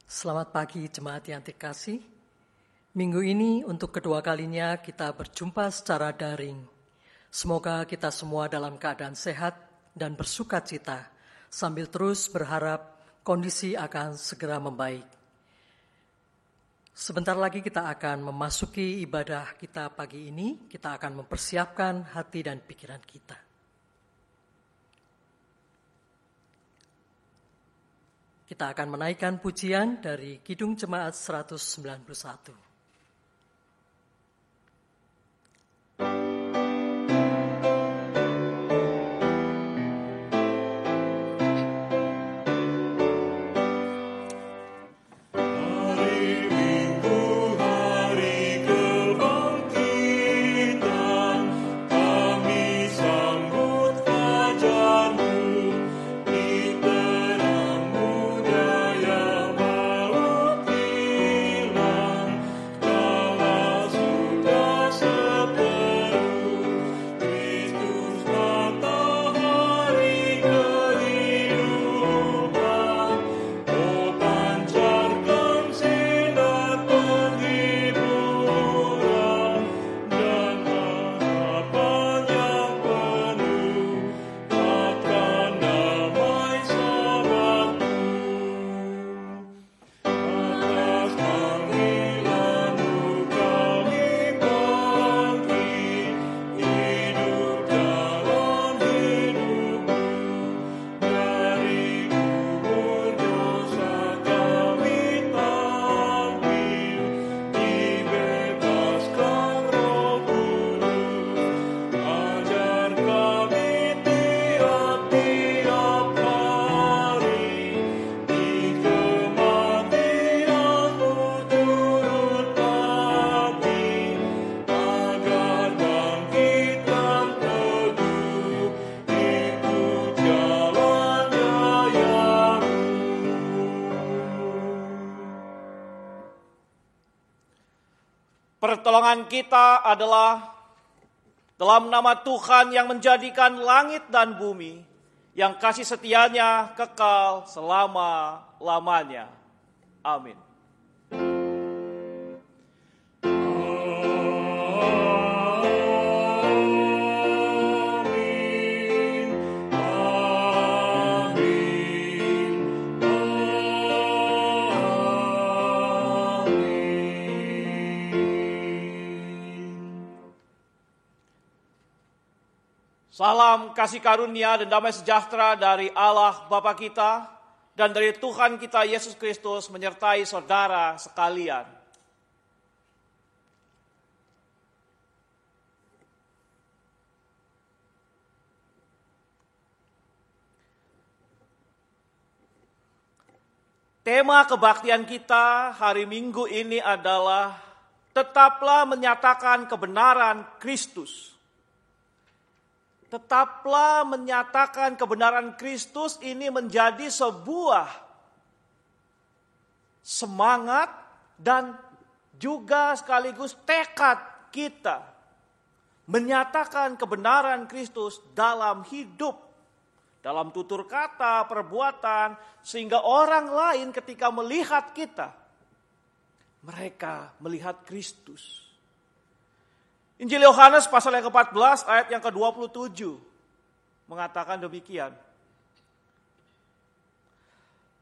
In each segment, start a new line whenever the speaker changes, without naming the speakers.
Selamat pagi jemaat yang terkasih. Minggu ini untuk kedua kalinya kita berjumpa secara daring. Semoga kita semua dalam keadaan sehat dan bersuka cita sambil terus berharap kondisi akan segera membaik. Sebentar lagi kita akan memasuki ibadah kita pagi ini. Kita akan mempersiapkan hati dan pikiran kita. Kita akan menaikkan pujian dari Kidung Jemaat 191.
Pertolongan kita adalah dalam nama Tuhan yang menjadikan langit dan bumi, yang kasih setianya kekal selama-lamanya. Amin. Salam kasih karunia dan damai sejahtera dari Allah Bapa kita dan dari Tuhan kita Yesus Kristus menyertai saudara sekalian. Tema kebaktian kita hari Minggu ini adalah tetaplah menyatakan kebenaran Kristus. Tetaplah menyatakan kebenaran Kristus ini menjadi sebuah semangat dan juga sekaligus tekad kita. Menyatakan kebenaran Kristus dalam hidup, dalam tutur kata, perbuatan, sehingga orang lain ketika melihat kita, mereka melihat Kristus. Injil Yohanes pasal yang ke-14 ayat yang ke-27 mengatakan demikian.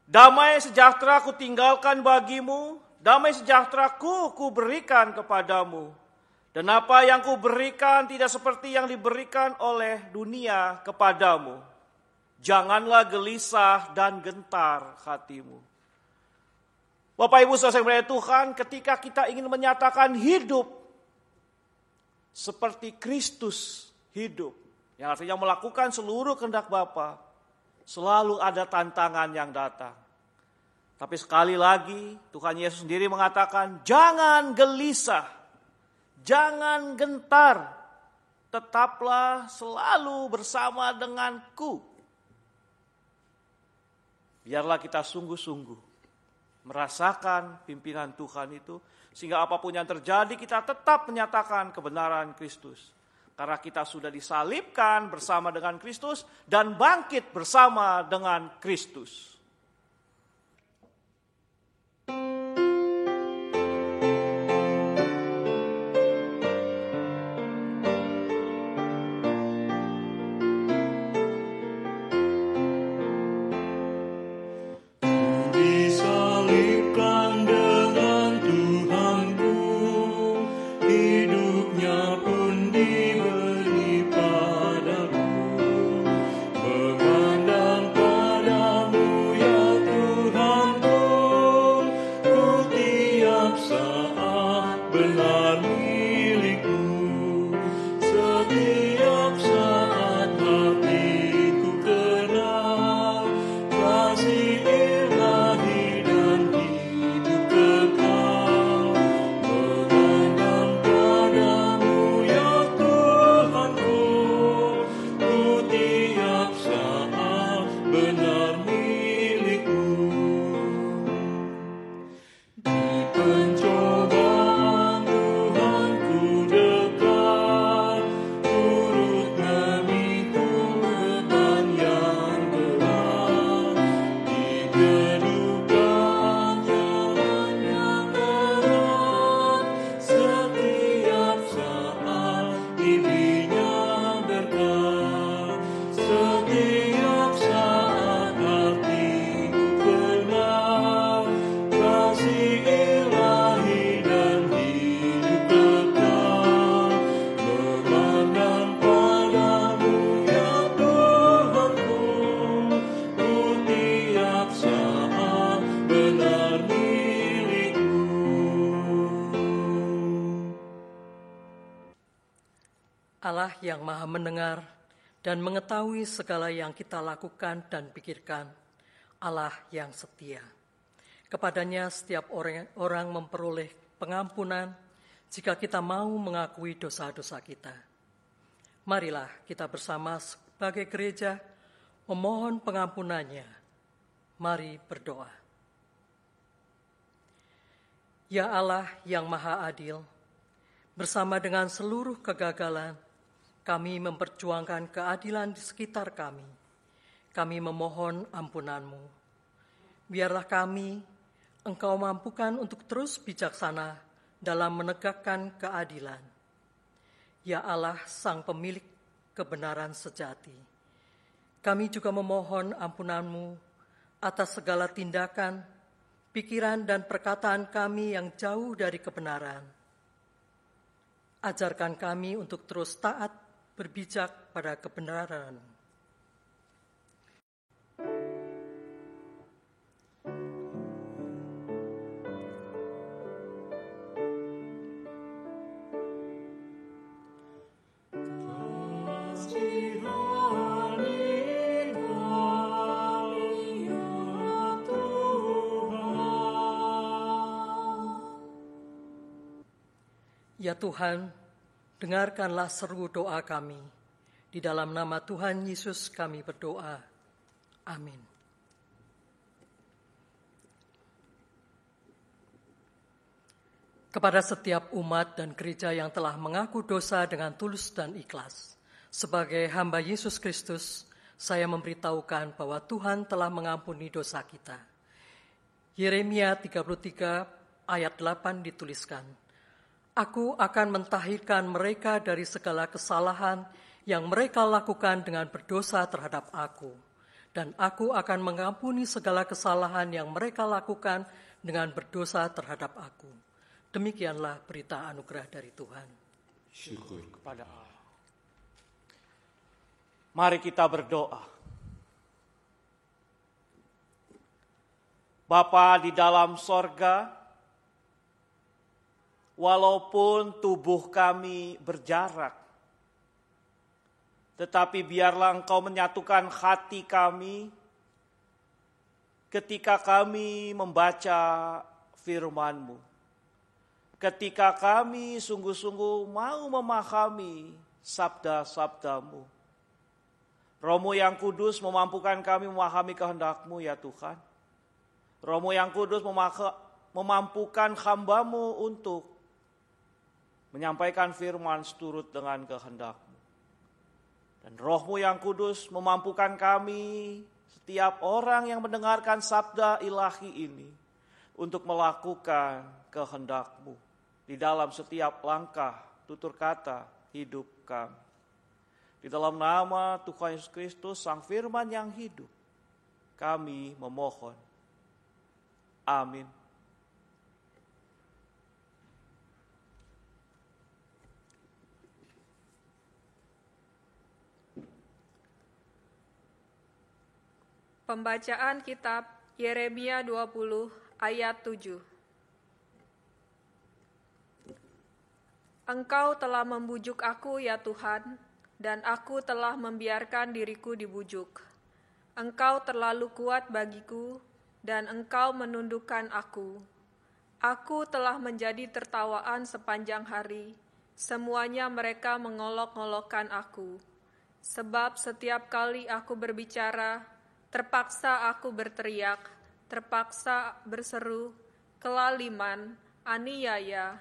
Damai sejahtera ku tinggalkan bagimu, damai sejahtera ku berikan kepadamu. Dan apa yang ku berikan tidak seperti yang diberikan oleh dunia kepadamu. Janganlah gelisah dan gentar hatimu. Bapak Ibu saudara yang berkata Tuhan, ketika kita ingin menyatakan hidup seperti Kristus hidup, yang artinya melakukan seluruh kehendak Bapa, selalu ada tantangan yang datang. Tapi sekali lagi Tuhan Yesus sendiri mengatakan, jangan gelisah, jangan gentar, tetaplah selalu bersama denganku. Biarlah kita sungguh-sungguh merasakan pimpinan Tuhan itu, sehingga apapun yang terjadi kita tetap menyatakan kebenaran Kristus. Karena kita sudah disalibkan bersama dengan Kristus dan bangkit bersama dengan Kristus.
Allah yang maha mendengar dan mengetahui segala yang kita lakukan dan pikirkan, Allah yang setia. Kepadanya setiap orang memperoleh pengampunan jika kita mau mengakui dosa-dosa kita. Marilah kita bersama sebagai gereja memohon pengampunannya. Mari berdoa. Ya Allah yang maha adil, bersama dengan seluruh kegagalan, kami memperjuangkan keadilan di sekitar kami. Kami memohon ampunan-Mu. Biarlah kami, Engkau mampukan untuk terus bijaksana dalam menegakkan keadilan. Ya Allah, Sang Pemilik kebenaran sejati, kami juga memohon ampunan-Mu atas segala tindakan, pikiran, dan perkataan kami yang jauh dari kebenaran. Ajarkan kami untuk terus taat berbijak pada kebenaran. Ya Tuhan, dengarkanlah seru doa kami. Di dalam nama Tuhan Yesus kami berdoa. Amin. Kepada setiap umat dan gereja yang telah mengaku dosa dengan tulus dan ikhlas, sebagai hamba Yesus Kristus, saya memberitahukan bahwa Tuhan telah mengampuni dosa kita. Yeremia 33 ayat 8 dituliskan, Aku akan mentahirkan mereka dari segala kesalahan yang mereka lakukan dengan berdosa terhadap aku. Dan aku akan mengampuni segala kesalahan yang mereka lakukan dengan berdosa terhadap aku. Demikianlah berita anugerah dari Tuhan.
Syukur kepada Allah. Mari kita berdoa. Bapa di dalam sorga, walaupun tubuh kami berjarak, tetapi biarlah Engkau menyatukan hati kami ketika kami membaca firman-Mu. Ketika kami sungguh-sungguh mau memahami sabda-sabda-Mu. Roh-Mu yang kudus memampukan kami memahami kehendak-Mu ya Tuhan. Roh-Mu yang kudus memampukan hamba-Mu untuk menyampaikan firman seturut dengan kehendak-Mu. Dan Roh-Mu yang kudus memampukan kami, setiap orang yang mendengarkan sabda ilahi ini, untuk melakukan kehendak-Mu di dalam setiap langkah, tutur kata, hidup kami. Di dalam nama Tuhan Yesus Kristus, Sang Firman yang hidup, kami memohon. Amin.
Pembacaan kitab Yeremia 20 ayat 7. Engkau telah membujuk aku ya Tuhan, dan aku telah membiarkan diriku dibujuk. Engkau terlalu kuat bagiku, dan Engkau menundukkan aku. Aku telah menjadi tertawaan sepanjang hari, semuanya mereka mengolok-olokkan aku. Sebab setiap kali aku berbicara, terpaksa aku berteriak, terpaksa berseru, kelaliman, aniaya,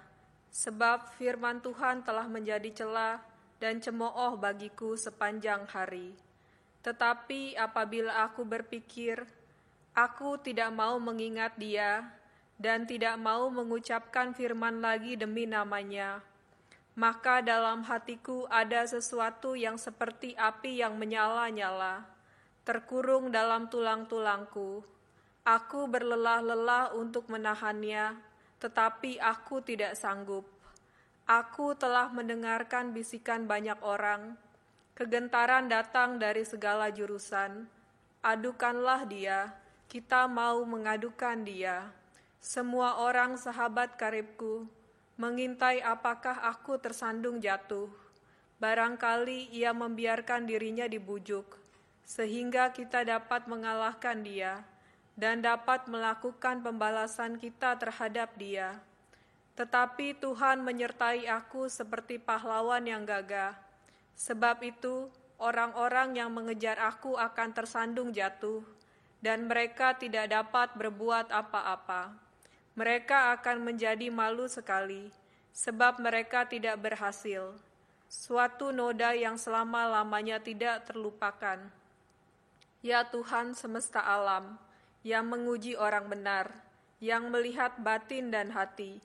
sebab firman Tuhan telah menjadi celah dan cemooh bagiku sepanjang hari. Tetapi apabila aku berpikir, aku tidak mau mengingat Dia dan tidak mau mengucapkan firman lagi demi namanya, maka dalam hatiku ada sesuatu yang seperti api yang menyala-nyala, terkurung dalam tulang-tulangku. Aku berlelah-lelah untuk menahannya, tetapi aku tidak sanggup. Aku telah mendengarkan bisikan banyak orang. Kegentaran datang dari segala jurusan. Adukanlah Dia, kita mau mengadukan Dia. Semua orang sahabat karibku mengintai apakah aku tersandung jatuh. barangkali ia membiarkan dirinya dibujuk, sehingga kita dapat mengalahkan dia dan dapat melakukan pembalasan kita terhadap dia. Tetapi Tuhan menyertai aku seperti pahlawan yang gagah. Sebab itu, orang-orang yang mengejar aku akan tersandung jatuh, dan mereka tidak dapat berbuat apa-apa. Mereka akan menjadi malu sekali, sebab mereka tidak berhasil. Suatu noda yang selama-lamanya tidak terlupakan. Ya Tuhan semesta alam, yang menguji orang benar, yang melihat batin dan hati,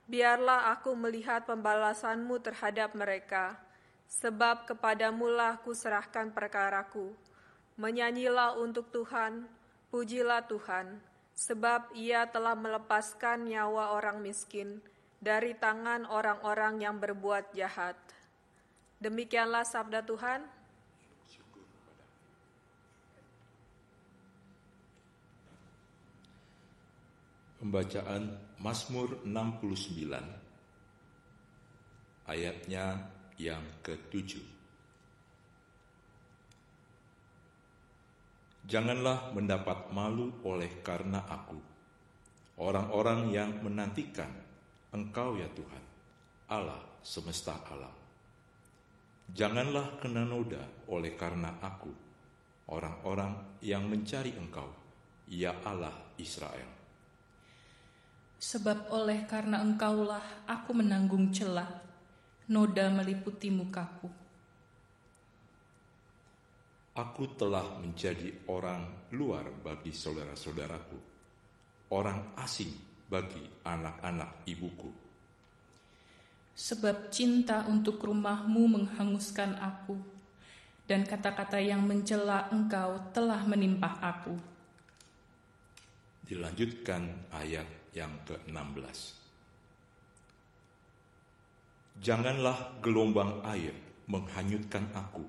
biarlah aku melihat pembalasan-Mu terhadap mereka, sebab kepadamu-lah kuserahkan perkaraku. Menyanyilah untuk Tuhan, pujilah Tuhan, sebab Ia telah melepaskan nyawa orang miskin dari tangan orang-orang yang berbuat jahat. Demikianlah sabda Tuhan.
Pembacaan Mazmur 69, ayatnya yang ke-7. Janganlah mendapat malu oleh karena aku, orang-orang yang menantikan Engkau ya Tuhan, Allah semesta alam. Janganlah kena noda oleh karena aku, orang-orang yang mencari Engkau, ya Allah Israel.
Sebab oleh karena Engkaulah aku menanggung celah, noda meliputi mukaku.
Aku telah menjadi orang luar bagi saudara-saudaraku, orang asing bagi anak-anak ibuku.
Sebab cinta untuk rumah-Mu menghanguskan aku, dan kata-kata yang mencela Engkau telah menimpa aku.
Dilanjutkan ayat yang ke-16. Janganlah gelombang air menghanyutkan aku,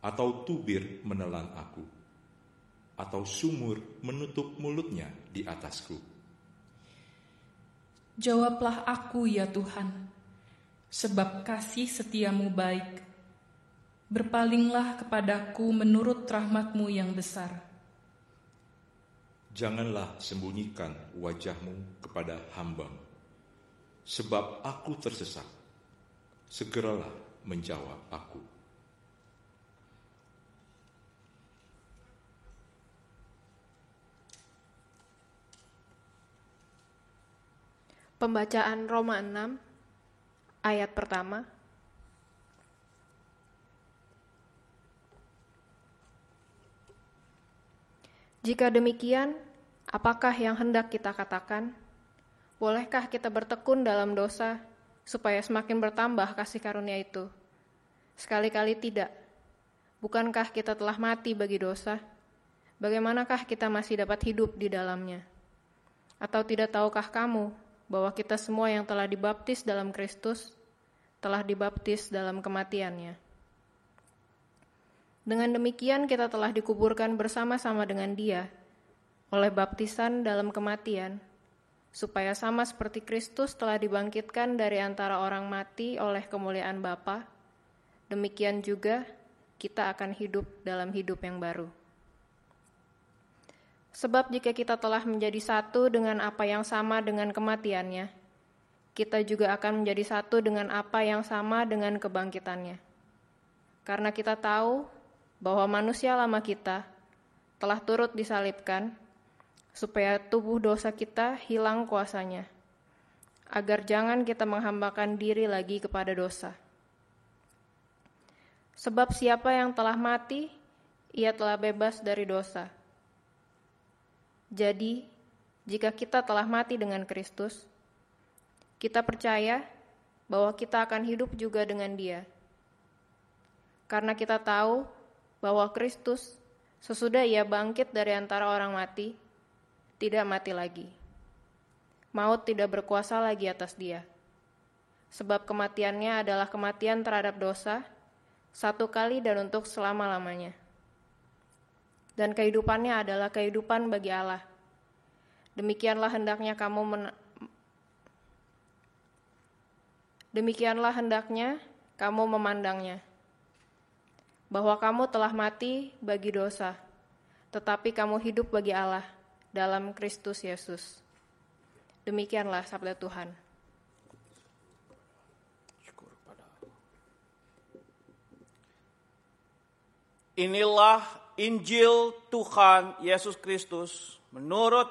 atau tubir menelan aku, atau sumur menutup mulutnya di atasku.
Jawablah aku ya Tuhan, sebab kasih setia-Mu baik. Berpalinglah kepadaku menurut rahmat-Mu yang besar.
Janganlah sembunyikan wajah-Mu kepada hamba-Mu, sebab aku tersesat. Segeralah menjawab aku.
Pembacaan Roma 6, ayat pertama. Jika demikian, apakah yang hendak kita katakan? Bolehkah kita bertekun dalam dosa, supaya semakin bertambah kasih karunia itu? Sekali-kali tidak. Bukankah kita telah mati bagi dosa? Bagaimanakah kita masih dapat hidup di dalamnya? Atau tidak tahukah kamu bahwa kita semua yang telah dibaptis dalam Kristus, telah dibaptis dalam kematiannya? Dengan demikian kita telah dikuburkan bersama-sama dengan Dia oleh baptisan dalam kematian, supaya sama seperti Kristus telah dibangkitkan dari antara orang mati oleh kemuliaan Bapa, demikian juga kita akan hidup dalam hidup yang baru. Sebab jika kita telah menjadi satu dengan apa yang sama dengan kematiannya, kita juga akan menjadi satu dengan apa yang sama dengan kebangkitannya. Karena kita tahu bahwa manusia lama kita telah turut disalibkan, supaya tubuh dosa kita hilang kuasanya, agar jangan kita menghambakan diri lagi kepada dosa. Sebab siapa yang telah mati, ia telah bebas dari dosa. Jadi, jika kita telah mati dengan Kristus, kita percaya bahwa kita akan hidup juga dengan Dia. Karena kita tahu bahwa Kristus, sesudah Ia bangkit dari antara orang mati, tidak mati lagi. Maut tidak berkuasa lagi atas Dia. Sebab kematiannya adalah kematian terhadap dosa, satu kali dan untuk selama-lamanya. Dan kehidupannya adalah kehidupan bagi Allah. Demikianlah hendaknya kamu memandangnya, bahwa kamu telah mati bagi dosa, tetapi kamu hidup bagi Allah dalam Kristus Yesus. Demikianlah sabda Tuhan.
Inilah Injil Tuhan Yesus Kristus menurut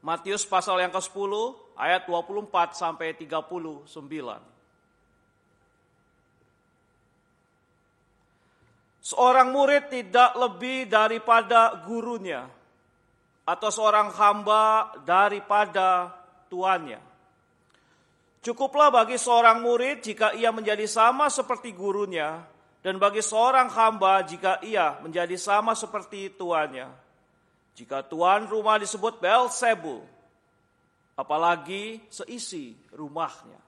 Matius pasal yang ke-10 ayat 24 sampai 39. Seorang murid tidak lebih daripada gurunya, atau seorang hamba daripada tuannya. Cukuplah bagi seorang murid jika ia menjadi sama seperti gurunya, dan bagi seorang hamba jika ia menjadi sama seperti tuannya. Jika tuan rumah disebut Beelzebul, apalagi seisi rumahnya.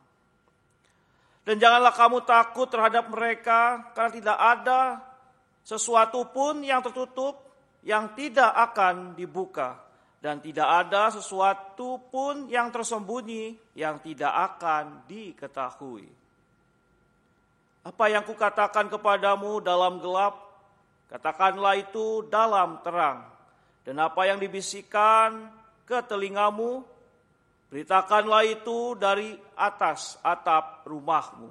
Dan janganlah kamu takut terhadap mereka, karena tidak ada sesuatu pun yang tertutup yang tidak akan dibuka, dan tidak ada sesuatu pun yang tersembunyi yang tidak akan diketahui. Apa yang kukatakan kepadamu dalam gelap, katakanlah itu dalam terang. Dan apa yang dibisikkan ke telingamu, beritakanlah itu dari atas atap rumahmu.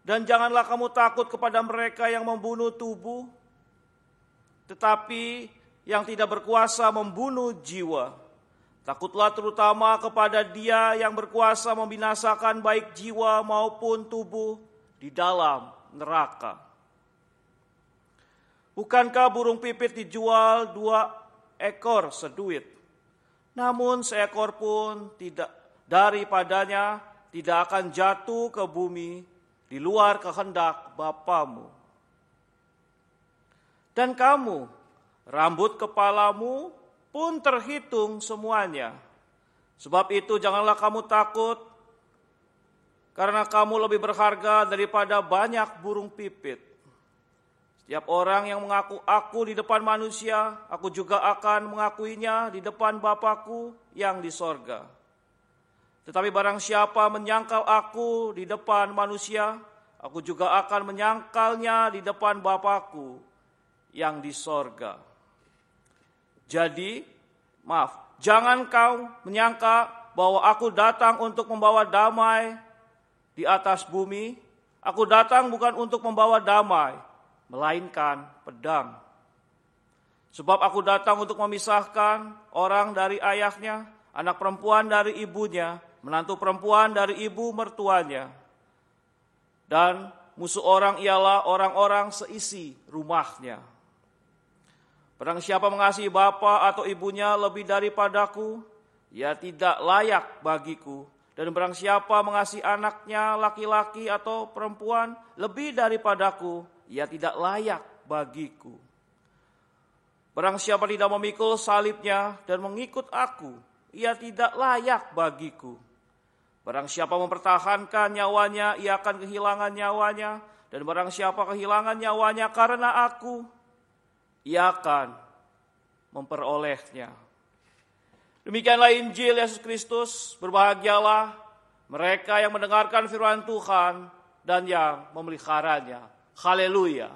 Dan janganlah kamu takut kepada mereka yang membunuh tubuh, tetapi yang tidak berkuasa membunuh jiwa. Takutlah terutama kepada Dia yang berkuasa membinasakan baik jiwa maupun tubuh di dalam neraka. Bukankah burung pipit dijual 2 ekor seduit? Namun seekor pun tidak daripadanya tidak akan jatuh ke bumi di luar kehendak Bapamu. Dan kamu, rambut kepalamu pun terhitung semuanya. Sebab itu janganlah kamu takut, karena kamu lebih berharga daripada banyak burung pipit. Setiap orang yang mengaku aku di depan manusia, aku juga akan mengakuinya di depan Bapa-Ku yang di sorga. Tetapi barang siapa menyangkal aku di depan manusia, aku juga akan menyangkalnya di depan Bapa-Ku yang di sorga. Jadi, jangan kau menyangka bahwa aku datang untuk membawa damai di atas bumi. Aku datang bukan untuk membawa damai, melainkan pedang. Sebab aku datang untuk memisahkan orang dari ayahnya, anak perempuan dari ibunya, menantu perempuan dari ibu mertuanya. Dan musuh orang ialah orang-orang seisi rumahnya. Barang siapa mengasihi bapa atau ibunya lebih daripadaku, ia tidak layak bagiku. Dan barang siapa mengasihi anaknya laki-laki atau perempuan lebih daripadaku, ia tidak layak bagiku. Barang siapa tidak memikul salibnya dan mengikut aku, ia tidak layak bagiku. Barang siapa mempertahankan nyawanya, ia akan kehilangan nyawanya. Dan barang siapa kehilangan nyawanya karena aku, ia akan memperolehnya. Demikianlah Injil Yesus Kristus. Berbahagialah mereka yang mendengarkan firman Tuhan dan yang memeliharanya. Haleluya.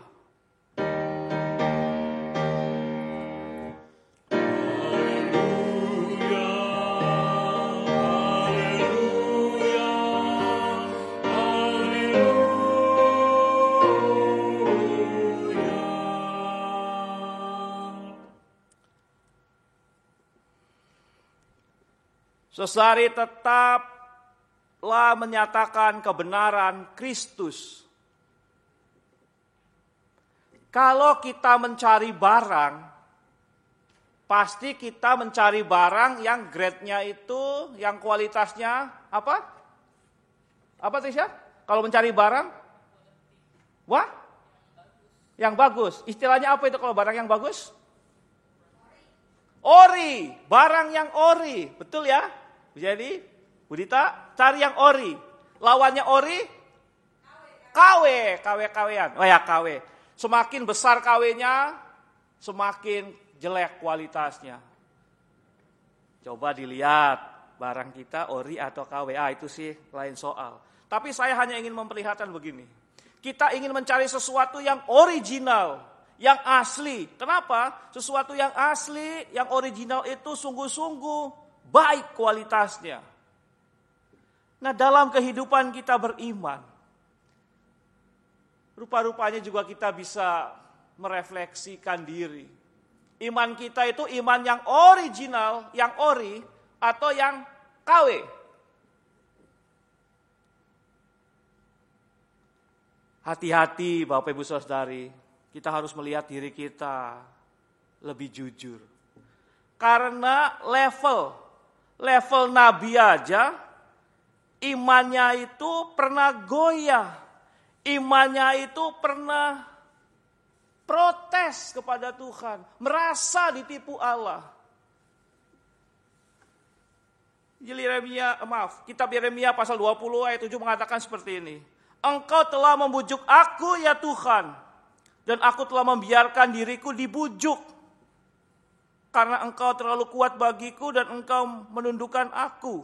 Sesari tetaplah menyatakan kebenaran Kristus. Kalau kita mencari barang, pasti kita mencari barang yang grade-nya itu, yang kualitasnya apa? Apa Tisha? Kalau mencari barang? Wah? Yang bagus. Istilahnya apa itu kalau barang yang bagus? Ori. Barang yang ori. Betul ya? Jadi, Budita, cari yang ori. Lawannya ori? KW. KW-KW-an. Oh ya, KW. Semakin besar KW-nya, semakin jelek kualitasnya. Coba dilihat, barang kita ori atau KW. Itu sih lain soal. Tapi saya hanya ingin memperlihatkan begini. Kita ingin mencari sesuatu yang original, yang asli. Kenapa? Sesuatu yang asli, yang original itu sungguh-sungguh baik kualitasnya. Nah, dalam kehidupan kita beriman, rupa-rupanya juga kita bisa merefleksikan diri. Iman kita itu iman yang original, yang ori, atau yang KW. Hati-hati Bapak Ibu Saudari, kita harus melihat diri kita lebih jujur. Karena level nabi aja, imannya itu pernah goyah. Imannya itu pernah protes kepada Tuhan, merasa ditipu Allah. Kitab Yeremia pasal 20 ayat 7 mengatakan seperti ini. Engkau telah membujuk aku ya Tuhan, dan aku telah membiarkan diriku dibujuk. Karena engkau terlalu kuat bagiku dan engkau menundukkan aku.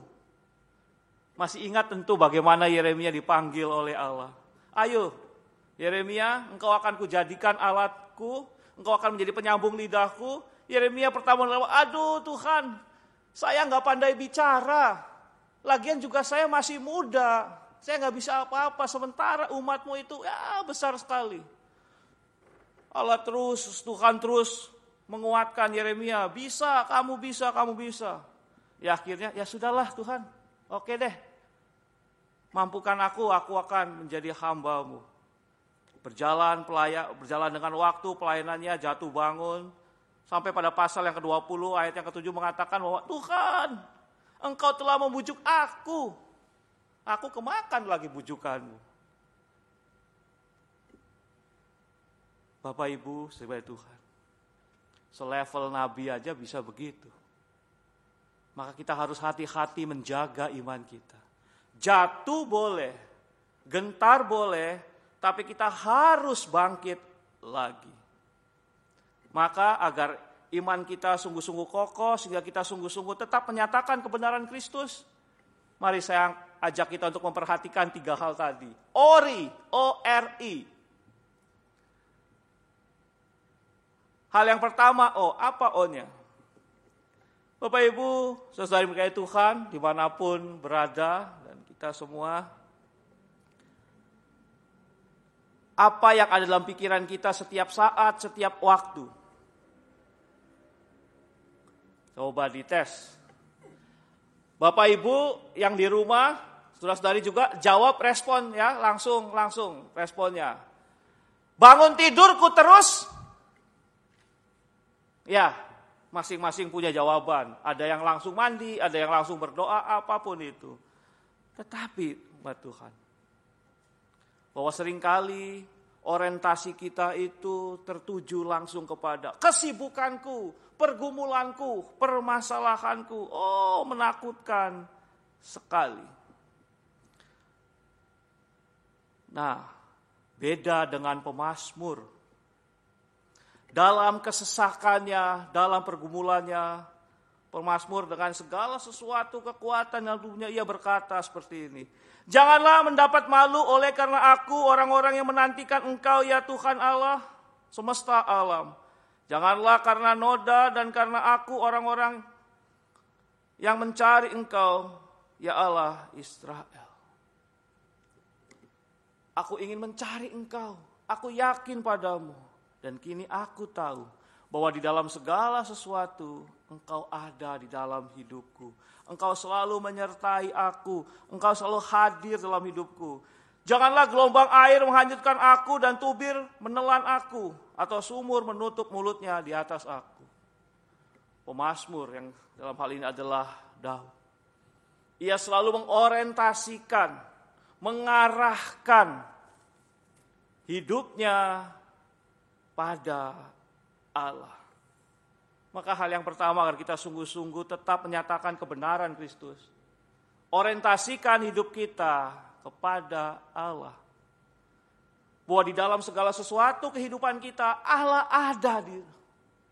Masih ingat tentu bagaimana Yeremia dipanggil oleh Allah. Ayo Yeremia, engkau akan kujadikan alatku, engkau akan menjadi penyambung lidahku. Yeremia pertama bilang, aduh Tuhan, saya nggak pandai bicara. Lagian juga saya masih muda, saya nggak bisa apa-apa. Sementara umatmu itu ya besar sekali. Tuhan terus menguatkan Yeremia, bisa, kamu bisa, kamu bisa. Ya akhirnya, ya sudahlah Tuhan, oke deh. Mampukan aku akan menjadi hamba-Mu. Berjalan dengan waktu pelayanannya jatuh bangun. Sampai pada pasal yang ke-20 ayat yang ke-7 mengatakan bahwa Tuhan, Engkau telah membujuk aku. Aku kemakan lagi bujukanmu. Bapak Ibu sebagai Tuhan, selevel nabi aja bisa begitu. Maka kita harus hati-hati menjaga iman kita. Jatuh boleh, gentar boleh, tapi kita harus bangkit lagi. Maka agar iman kita sungguh-sungguh kokoh, sehingga kita sungguh-sungguh tetap menyatakan kebenaran Kristus, mari saya ajak kita untuk memperhatikan 3 hal tadi. Ori, O-R-I. Hal yang pertama, apa O-nya? Bapak Ibu, saudari berkait Tuhan, dimanapun berada, dan kita semua, apa yang ada dalam pikiran kita setiap saat, setiap waktu? Coba dites. Bapak Ibu yang di rumah, saudara-saudari juga jawab respon ya, langsung responnya. Bangun tidurku terus. Ya, masing-masing punya jawaban. Ada yang langsung mandi, ada yang langsung berdoa, apapun itu. Tetapi, buat Tuhan, bahwa seringkali orientasi kita itu tertuju langsung kepada kesibukanku, pergumulanku, permasalahanku. Oh, menakutkan sekali. Nah, beda dengan pemazmur. Dalam kesesakannya, dalam pergumulannya, pemazmur dengan segala sesuatu kekuatan yang punya, ia berkata seperti ini. Janganlah mendapat malu oleh karena aku orang-orang yang menantikan Engkau ya Tuhan Allah semesta alam. Janganlah karena noda dan karena aku orang-orang yang mencari Engkau ya Allah Israel. Aku ingin mencari Engkau, aku yakin padamu. Dan kini aku tahu bahwa di dalam segala sesuatu Engkau ada di dalam hidupku. Engkau selalu menyertai aku. Engkau selalu hadir dalam hidupku. Janganlah gelombang air menghanyutkan aku dan tubir menelan aku. Atau sumur menutup mulutnya di atas aku. Pemazmur yang dalam hal ini adalah Daud. Ia selalu mengorientasikan, mengarahkan hidupnya pada Allah. Maka hal yang pertama agar kita sungguh-sungguh tetap menyatakan kebenaran Kristus. Orientasikan hidup kita kepada Allah. Bahwa di dalam segala sesuatu kehidupan kita, Allah ada di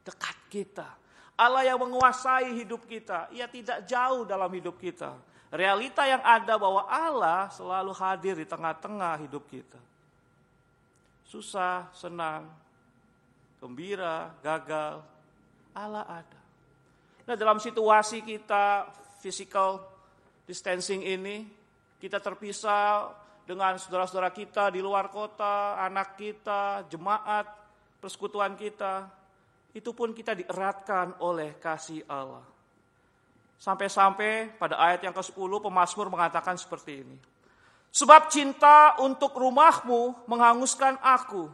dekat kita. Allah yang menguasai hidup kita. Ia tidak jauh dalam hidup kita. Realita yang ada bahwa Allah selalu hadir di tengah-tengah hidup kita. susah, senang, gembira, gagal, Allah ada. Nah, dalam situasi kita physical distancing ini, kita terpisah dengan saudara-saudara kita di luar kota, anak kita, jemaat, persekutuan kita, itu pun kita dieratkan oleh kasih Allah. Sampai-sampai pada ayat yang ke-10 pemazmur mengatakan seperti ini. Sebab cinta untuk rumahmu menghanguskan aku.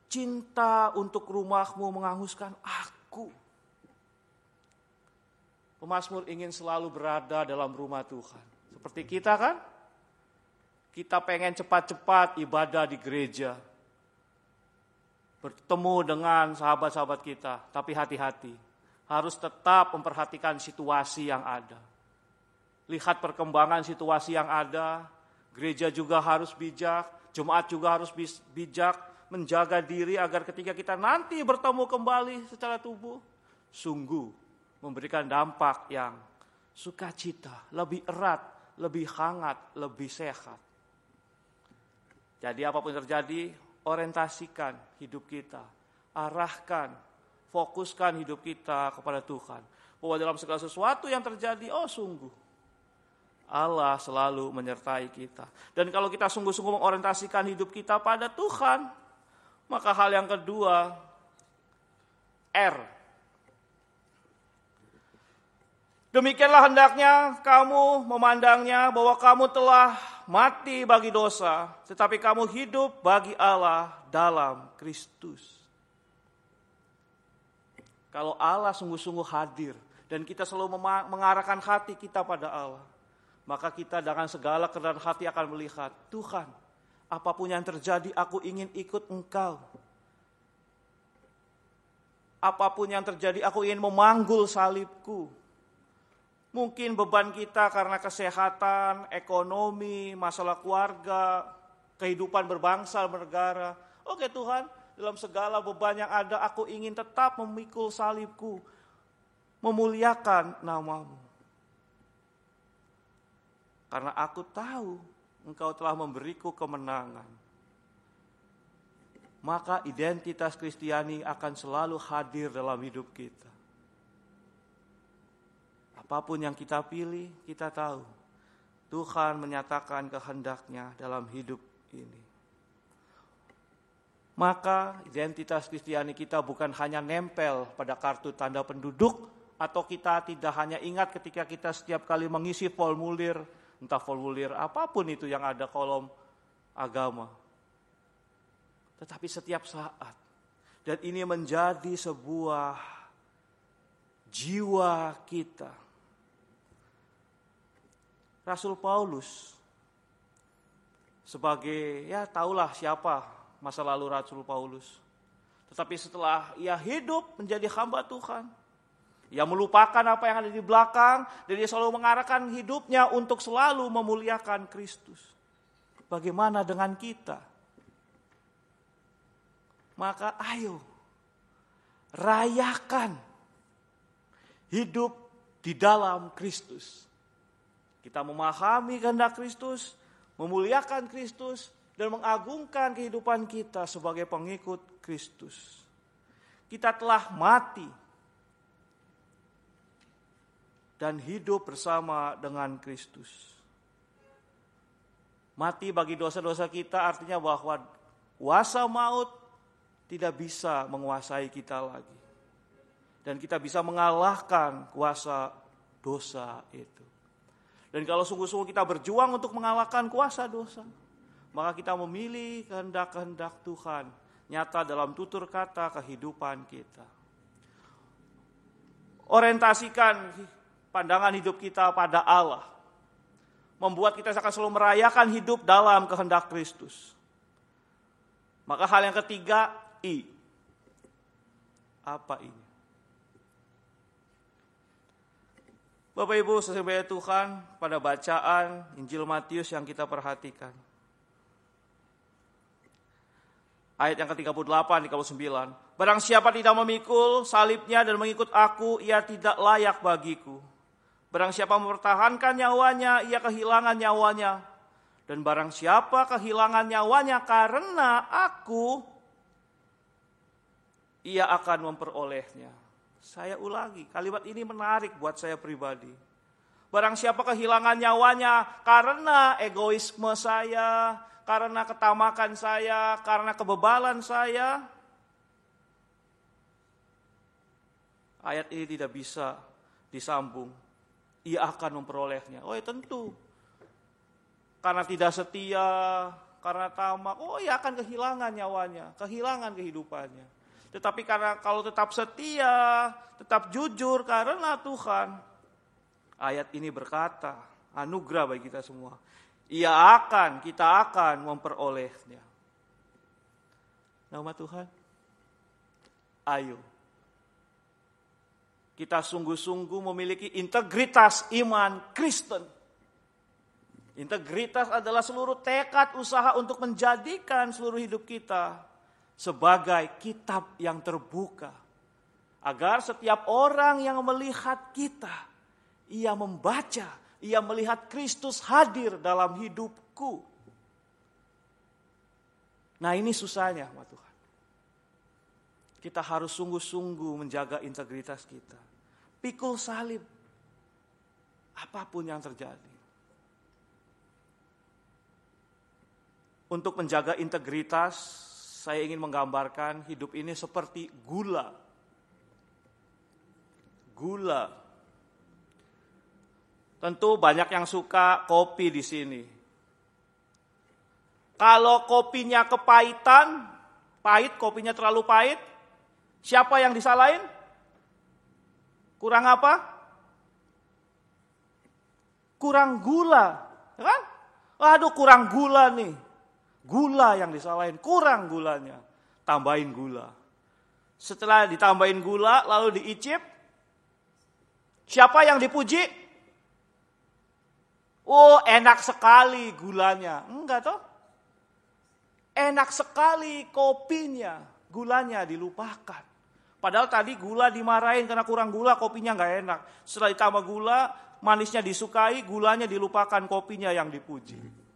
Cinta untuk rumahmu menghanguskan aku. Pemazmur ingin selalu berada dalam rumah Tuhan. Seperti kita kan? Kita pengen cepat-cepat ibadah di gereja. Bertemu dengan sahabat-sahabat kita. Tapi hati-hati. Harus tetap memperhatikan situasi yang ada. Lihat perkembangan situasi yang ada. Gereja juga harus bijak. Jemaat juga harus bijak. Menjaga diri agar ketika kita nanti bertemu kembali secara tubuh. Sungguh memberikan dampak yang sukacita, lebih erat, lebih hangat, lebih sehat. Jadi apapun yang terjadi, orientasikan hidup kita, arahkan, fokuskan hidup kita kepada Tuhan. Bahwa dalam segala sesuatu yang terjadi, sungguh, Allah selalu menyertai kita. Dan kalau kita sungguh-sungguh mengorientasikan hidup kita pada Tuhan, maka hal yang kedua, R. Demikianlah hendaknya kamu memandangnya bahwa kamu telah mati bagi dosa, tetapi kamu hidup bagi Allah dalam Kristus. Kalau Allah sungguh-sungguh hadir dan kita selalu mengarahkan hati kita pada Allah, maka kita dengan segala kerendahan hati akan melihat, Tuhan, apapun yang terjadi aku ingin ikut Engkau. Apapun yang terjadi aku ingin memanggul salibku. Mungkin beban kita karena kesehatan, ekonomi, masalah keluarga, kehidupan berbangsa, bernegara. Oke Tuhan, dalam segala beban yang ada, aku ingin tetap memikul salibku, memuliakan nama-Mu. Karena aku tahu Engkau telah memberiku kemenangan. Maka identitas Kristiani akan selalu hadir dalam hidup kita. Apapun yang kita pilih, kita tahu Tuhan menyatakan kehendak-Nya dalam hidup ini. Maka identitas Kristiani kita bukan hanya nempel pada kartu tanda penduduk, atau kita tidak hanya ingat ketika kita setiap kali mengisi formulir, entah formulir apapun itu yang ada kolom agama. Tetapi setiap saat. Dan ini menjadi sebuah jiwa kita. Rasul Paulus sebagai, tahulah siapa masa lalu Rasul Paulus. Tetapi setelah ia hidup menjadi hamba Tuhan, ia melupakan apa yang ada di belakang dan dia selalu mengarahkan hidupnya untuk selalu memuliakan Kristus. Bagaimana dengan kita? Maka ayo rayakan hidup di dalam Kristus. Kita memahami kehendak Kristus, memuliakan Kristus, dan mengagungkan kehidupan kita sebagai pengikut Kristus. Kita telah mati dan hidup bersama dengan Kristus. Mati bagi dosa-dosa kita artinya bahwa kuasa maut tidak bisa menguasai kita lagi. Dan kita bisa mengalahkan kuasa dosa itu. Dan kalau sungguh-sungguh kita berjuang untuk mengalahkan kuasa dosa, maka kita memilih kehendak-kehendak Tuhan nyata dalam tutur kata kehidupan kita. Orientasikan pandangan hidup kita pada Allah, membuat kita akan selalu merayakan hidup dalam kehendak Kristus. Maka hal yang ketiga, I. Apa ini? Bapak Ibu sesuai Tuhan, pada bacaan Injil Matius yang kita perhatikan. Ayat yang ke-38, 39. Barang siapa tidak memikul salibnya dan mengikut aku, ia tidak layak bagiku. Barang siapa mempertahankan nyawanya, ia kehilangan nyawanya. Dan barang siapa kehilangan nyawanya karena aku, ia akan memperolehnya. Saya ulangi, kalimat ini menarik buat saya pribadi. Barang siapa kehilangan nyawanya karena egoisme saya, karena ketamakan saya, karena kebebalan saya, ayat ini tidak bisa disambung. Ia akan memperolehnya. Oh ya tentu. Karena tidak setia, karena tamak, oh ia akan kehilangan nyawanya, kehilangan kehidupannya. Tetapi karena kalau tetap setia, tetap jujur karena Tuhan, ayat ini berkata, anugerah bagi kita semua. Kita akan memperolehnya. Nama Tuhan, ayo. Kita sungguh-sungguh memiliki integritas iman Kristen. Integritas adalah seluruh tekad usaha untuk menjadikan seluruh hidup kita sebagai kitab yang terbuka. Agar setiap orang yang melihat kita, ia membaca, ia melihat Kristus hadir dalam hidupku. Nah ini susahnya, Tuhan. Kita harus sungguh-sungguh menjaga integritas kita. Pikul salib, apapun yang terjadi. Untuk menjaga integritas, saya ingin menggambarkan hidup ini seperti gula. Gula. Tentu banyak yang suka kopi di sini. Kalau kopinya kepahitan, kopinya terlalu pahit, siapa yang disalahin? Kurang apa? Kurang gula, kan? Aduh kurang gula nih. Gula yang disalahin, kurang gulanya. Tambahin gula. Setelah ditambahin gula, lalu diicip. Siapa yang dipuji? Oh enak sekali gulanya. Enggak toh? Enak sekali kopinya. Gulanya dilupakan. Padahal tadi gula dimarahin karena kurang gula, kopinya enggak enak. Setelah ditambah gula, manisnya disukai, gulanya dilupakan, kopinya yang dipuji.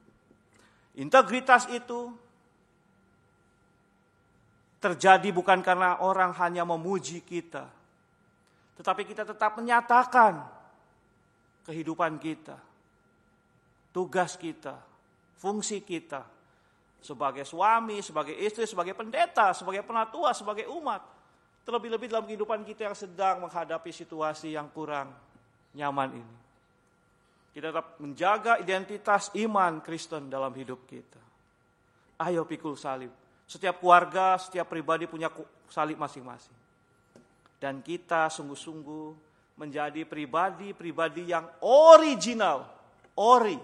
Integritas itu terjadi bukan karena orang hanya memuji kita, tetapi kita tetap menyatakan kehidupan kita, tugas kita, fungsi kita sebagai suami, sebagai istri, sebagai pendeta, sebagai penatua, sebagai umat. Terlebih-lebih dalam kehidupan kita yang sedang menghadapi situasi yang kurang nyaman ini. Kita tetap menjaga identitas iman Kristen dalam hidup kita. Ayo pikul salib. Setiap keluarga, setiap pribadi punya salib masing-masing. Dan kita sungguh-sungguh menjadi pribadi-pribadi yang original. O-R-I.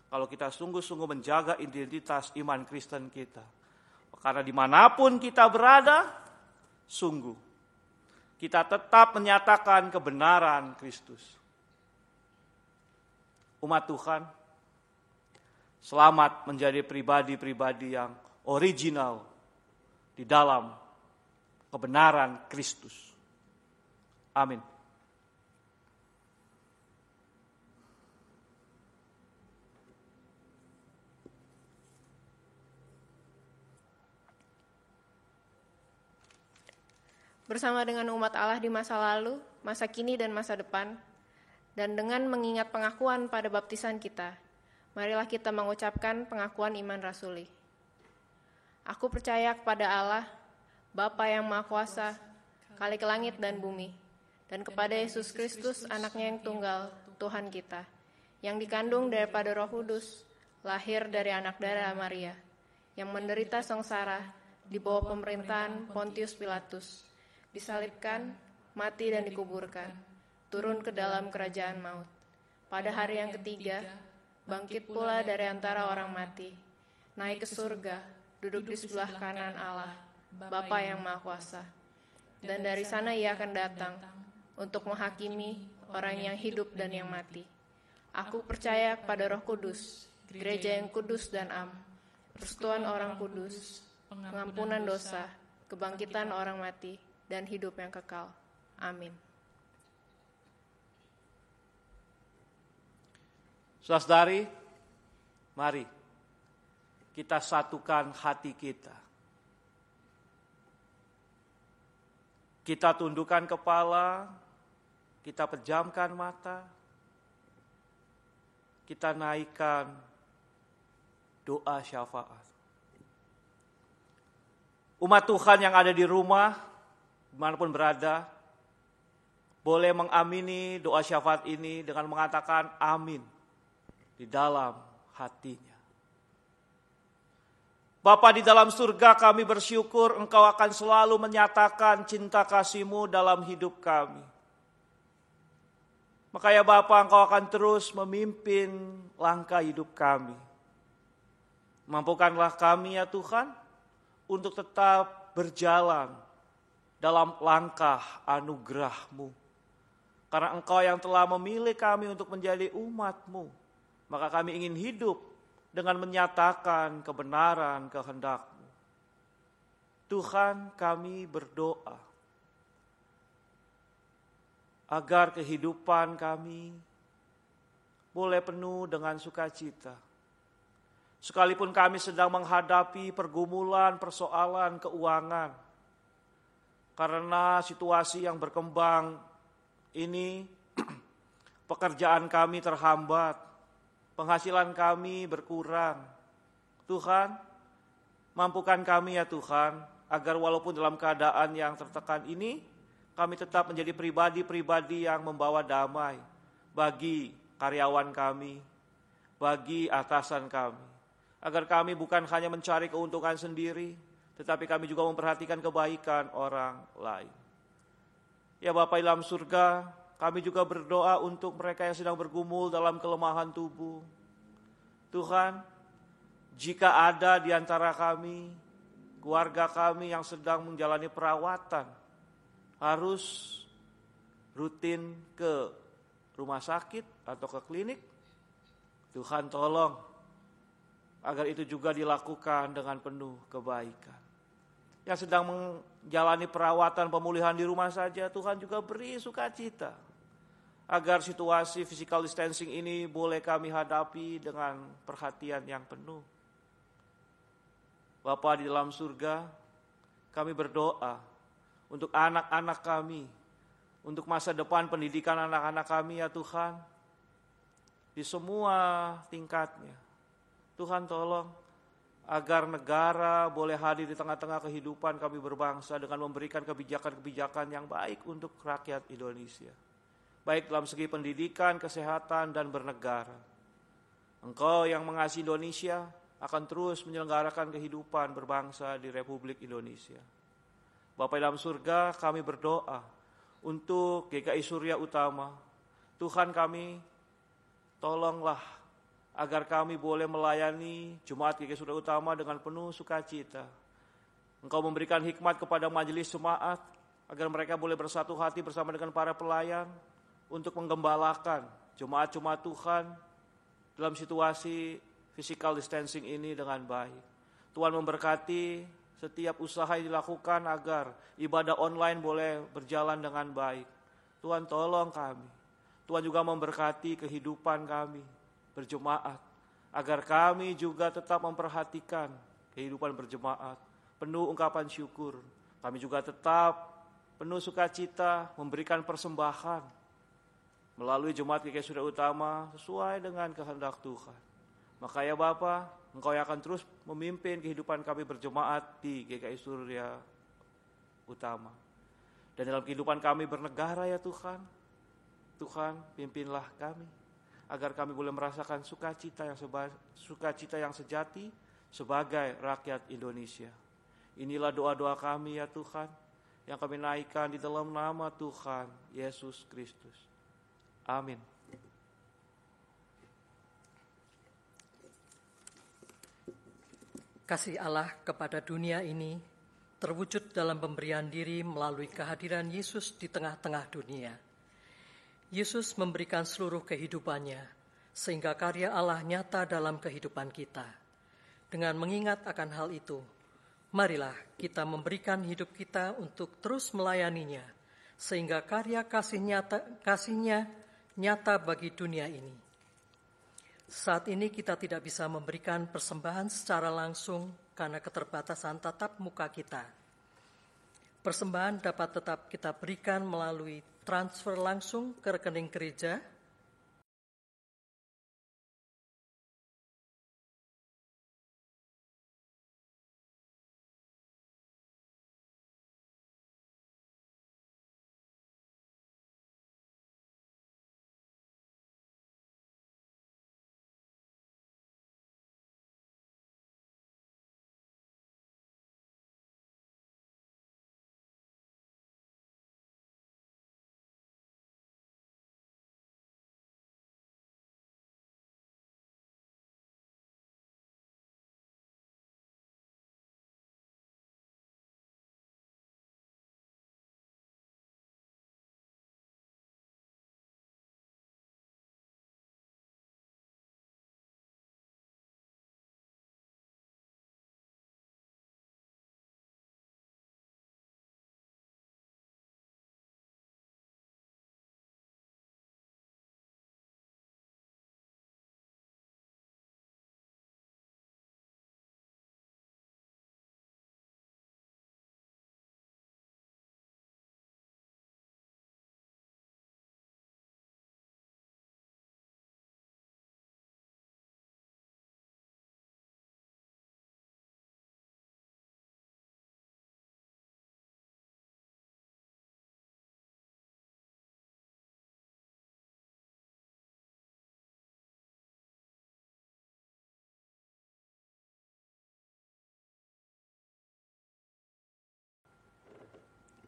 Kalau kita sungguh-sungguh menjaga identitas iman Kristen kita. Karena dimanapun kita berada, sungguh. Kita tetap menyatakan kebenaran Kristus. Umat Tuhan, selamat menjadi pribadi-pribadi yang original di dalam kebenaran Kristus. Amin.
Bersama dengan umat Allah di masa lalu, masa kini dan masa depan, dan dengan mengingat pengakuan pada baptisan kita, marilah kita mengucapkan pengakuan iman rasuli. Aku percaya kepada Allah, Bapa yang Maha Kuasa, Khalik langit dan bumi, dan kepada Yesus Kristus, anaknya yang tunggal, Tuhan kita, yang dikandung daripada Roh Kudus, lahir dari anak darah Maria, yang menderita sengsara di bawah pemerintahan Pontius Pilatus, disalibkan, mati dan dikuburkan, turun ke dalam kerajaan maut. Pada hari yang ketiga, bangkit pula dari antara orang mati, naik ke surga, duduk di sebelah kanan Allah, Bapa yang Maha Kuasa. Dan dari sana ia akan datang untuk menghakimi orang yang hidup dan yang mati. Aku percaya kepada Roh Kudus, gereja yang kudus dan am, persekutuan orang kudus, pengampunan dosa, kebangkitan orang mati, dan hidup yang kekal. Amin.
Saudari, mari kita satukan hati kita. Kita tundukkan kepala, kita pejamkan mata, kita naikkan doa syafaat. Umat Tuhan yang ada di rumah, dimanapun berada, boleh mengamini doa syafaat ini dengan mengatakan amin di dalam hatinya. Bapa di dalam surga, kami bersyukur Engkau akan selalu menyatakan cinta kasih-Mu dalam hidup kami. Makanya Bapa, Engkau akan terus memimpin langkah hidup kami. Mampukanlah kami ya Tuhan, untuk tetap berjalan dalam langkah anugerah-Mu. Karena Engkau yang telah memilih kami untuk menjadi umat-Mu, maka kami ingin hidup dengan menyatakan kebenaran kehendak-Mu. Tuhan, kami berdoa agar kehidupan kami boleh penuh dengan sukacita. Sekalipun kami sedang menghadapi pergumulan, persoalan keuangan, karena situasi yang berkembang ini, pekerjaan kami terhambat, penghasilan kami berkurang. Tuhan, mampukan kami ya Tuhan, agar walaupun dalam keadaan yang tertekan ini, kami tetap menjadi pribadi-pribadi yang membawa damai bagi karyawan kami, bagi atasan kami. Agar kami bukan hanya mencari keuntungan sendiri, tetapi kami juga memperhatikan kebaikan orang lain. Ya Bapa dalam surga, kami juga berdoa untuk mereka yang sedang bergumul dalam kelemahan tubuh. Tuhan, jika ada di antara kami, keluarga kami yang sedang menjalani perawatan, harus rutin ke rumah sakit atau ke klinik, Tuhan tolong agar itu juga dilakukan dengan penuh kebaikan. Yang sedang menjalani perawatan pemulihan di rumah saja, Tuhan juga beri sukacita. Agar situasi physical distancing ini boleh kami hadapi dengan perhatian yang penuh. Bapa di dalam surga, kami berdoa untuk anak-anak kami, untuk masa depan pendidikan anak-anak kami ya Tuhan, di semua tingkatnya. Tuhan tolong agar negara boleh hadir di tengah-tengah kehidupan kami berbangsa dengan memberikan kebijakan-kebijakan yang baik untuk rakyat Indonesia. Baik dalam segi pendidikan, kesehatan, dan bernegara. Engkau yang mengasihi Indonesia akan terus menyelenggarakan kehidupan berbangsa di Republik Indonesia. Bapa dalam surga, kami berdoa untuk GKI Surya Utama. Tuhan kami, tolonglah agar kami boleh melayani Jemaat GKI Surya Utama dengan penuh sukacita. Engkau memberikan hikmat kepada majelis jemaat agar mereka boleh bersatu hati bersama dengan para pelayan untuk menggembalakan jemaat-jemaat Tuhan dalam situasi physical distancing ini dengan baik. Tuhan memberkati setiap usaha yang dilakukan agar ibadah online boleh berjalan dengan baik. Tuhan tolong kami. Tuhan juga memberkati kehidupan kami berjemaat, agar kami juga tetap memperhatikan kehidupan berjemaat, penuh ungkapan syukur. Kami juga tetap penuh sukacita memberikan persembahan melalui Jemaat GKI Surya Utama sesuai dengan kehendak Tuhan. Maka ya Bapa, Engkau yang akan terus memimpin kehidupan kami berjemaat di GKI Surya Utama. Dan dalam kehidupan kami bernegara ya Tuhan, Tuhan pimpinlah kami, agar kami boleh merasakan sukacita yang sejati sebagai rakyat Indonesia. Inilah doa-doa kami ya Tuhan, yang kami naikkan di dalam nama Tuhan Yesus Kristus. Amin.
Kasih Allah kepada dunia ini terwujud dalam pemberian diri melalui kehadiran Yesus di tengah-tengah dunia. Yesus memberikan seluruh kehidupannya, sehingga karya Allah nyata dalam kehidupan kita. Dengan mengingat akan hal itu, marilah kita memberikan hidup kita untuk terus melayaninya, sehingga karya kasihnya nyata bagi dunia ini. Saat ini kita tidak bisa memberikan persembahan secara langsung karena keterbatasan tatap muka kita. Persembahan dapat tetap kita berikan melalui transfer langsung ke rekening gereja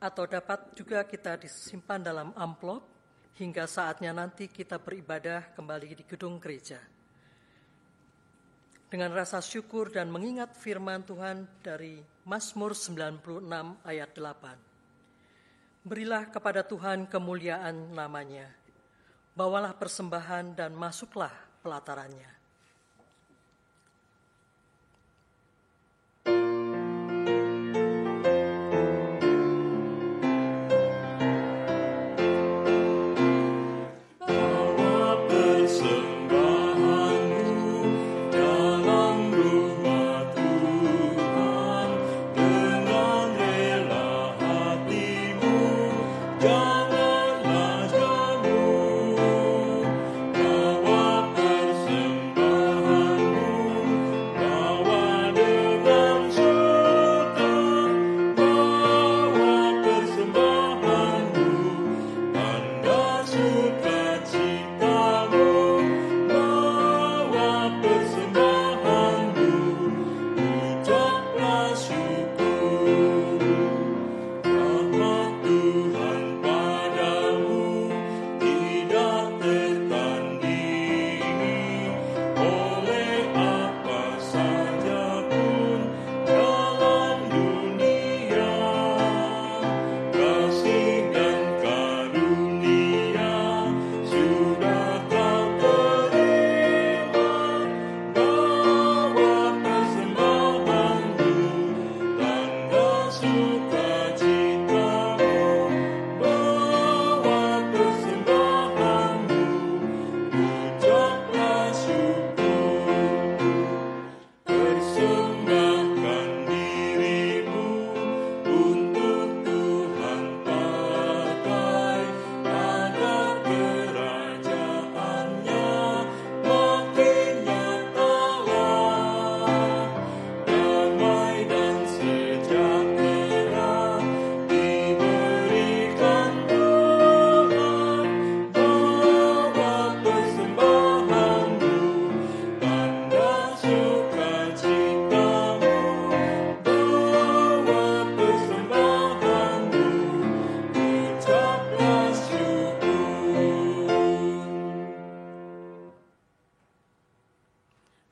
atau dapat juga kita disimpan dalam amplop hingga saatnya nanti kita beribadah kembali di gedung gereja. Dengan rasa syukur dan mengingat firman Tuhan dari Mazmur 96 ayat 8. Berilah kepada Tuhan kemuliaan namanya, bawalah persembahan dan masuklah pelatarannya.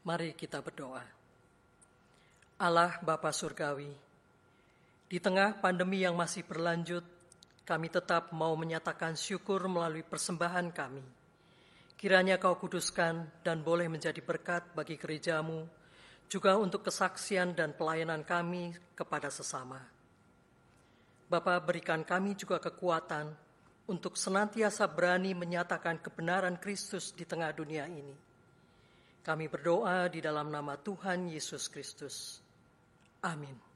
Mari kita berdoa. Allah Bapa Surgawi, di tengah pandemi yang masih berlanjut, kami tetap mau menyatakan syukur melalui persembahan kami. Kiranya Kau kuduskan dan boleh menjadi berkat bagi gerejamu, juga untuk kesaksian dan pelayanan kami kepada sesama. Bapa, berikan kami juga kekuatan untuk senantiasa berani menyatakan kebenaran Kristus di tengah dunia ini. Kami berdoa di dalam nama Tuhan Yesus Kristus. Amin.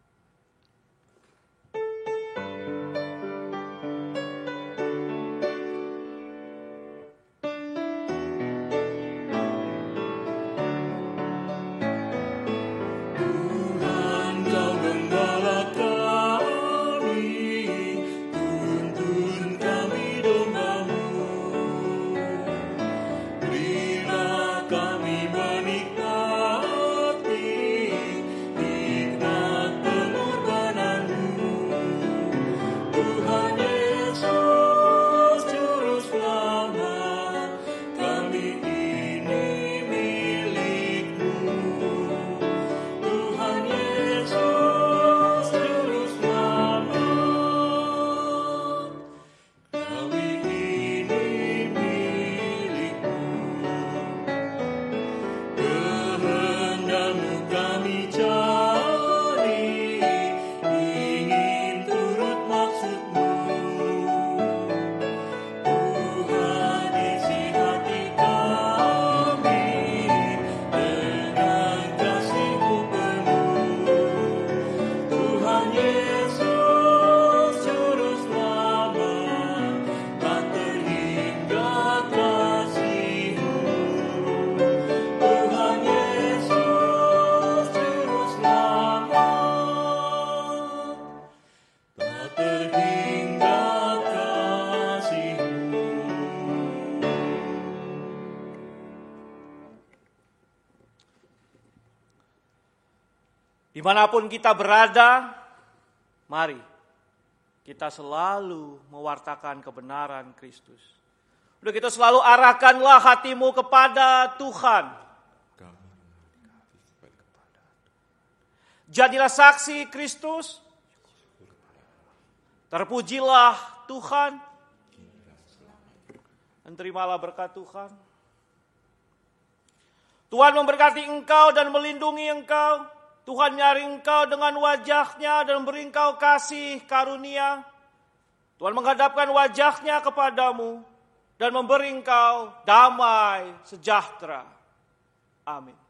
Dimanapun kita berada, mari kita selalu mewartakan kebenaran Kristus. Udah kita selalu arahkanlah hatimu kepada Tuhan. Jadilah saksi Kristus. Terpujilah Tuhan. Dan terimalah berkat Tuhan. Tuhan memberkati engkau dan melindungi engkau. Tuhan nyari engkau dengan wajah-Nya dan beri engkau kasih karunia. Tuhan menghadapkan wajah-Nya kepadamu dan memberi engkau damai sejahtera. Amin.